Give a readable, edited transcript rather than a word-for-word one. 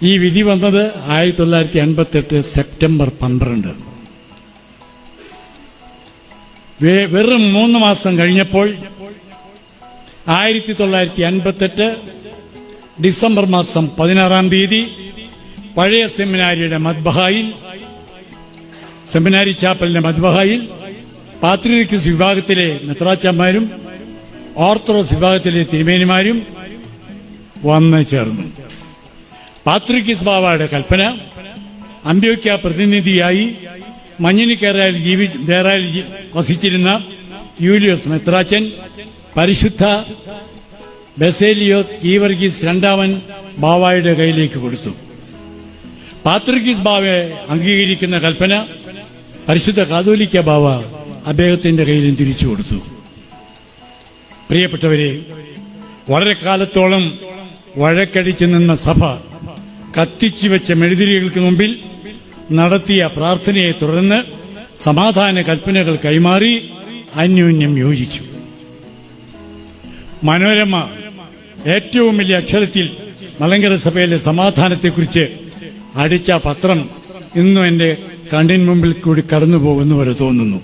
ഈ വിധി വന്നത് 1958 സെപ്റ്റംബർ 12. വെറും 3 മാസം കഴിഞ്ഞപ്പോൾ 1958 ഡിസംബർ മാസം 16-ാം തീയതി പഴയ സെമിനാരിയുടെ മദ്ബഹായിൽ, സെമിനാരി ചാപ്പലിന്റെ മദ്ബഹായിൽ പാത്രിയർക്കീസ് വിഭാഗത്തിലെ മെത്രാച്ചന്മാരും ഓർത്തഡോക്സ് വിഭാഗത്തിലെ തിരുമേനിമാരും വന്നു ചേർന്നു. പാത്രിയർക്കീസ് ബാവയുടെ കൽപ്പന അന്ത്യോക്യ പ്രതിനിധിയായി മഞ്ഞിനിക്കേറായിൽ വസിച്ചിരുന്ന യൂലിയോസ് മെത്രാച്ചൻ പരിശുദ്ധ ബസേലിയോസ് ഗീവർഗീസ് രണ്ടാമൻ ബാവയുടെ കയ്യിലേക്ക് കൊടുത്തു. പാത്രിയർക്കീസ് ബാവയെ അംഗീകരിക്കുന്ന കൽപ്പന പരിശുദ്ധ കാതോലിക്ക ബാവ അദ്ദേഹത്തിന്റെ കയ്യിലും തിരിച്ചു കൊടുത്തു. പ്രിയപ്പെട്ടവരെ, വളരെ കാലത്തോളം വഴക്കടിച്ചു നിന്ന സഭ കത്തിച്ചുവെച്ച മെഴുതിരികൾക്ക് മുമ്പിൽ നടത്തിയ പ്രാർത്ഥനയെ തുടർന്ന് സമാധാന കൽപ്പനകൾ കൈമാറി അന്യോന്യം യോജിച്ചു. മനോരമ ഏറ്റവും വലിയ അക്ഷരത്തിൽ മലങ്കര സഭയിലെ സമാധാനത്തെക്കുറിച്ച് അടിച്ച പത്രം ഇന്നും എന്റെ കണ്ണിന് മുമ്പിൽ കൂടി കടന്നുപോകുന്നവരെ തോന്നുന്നു.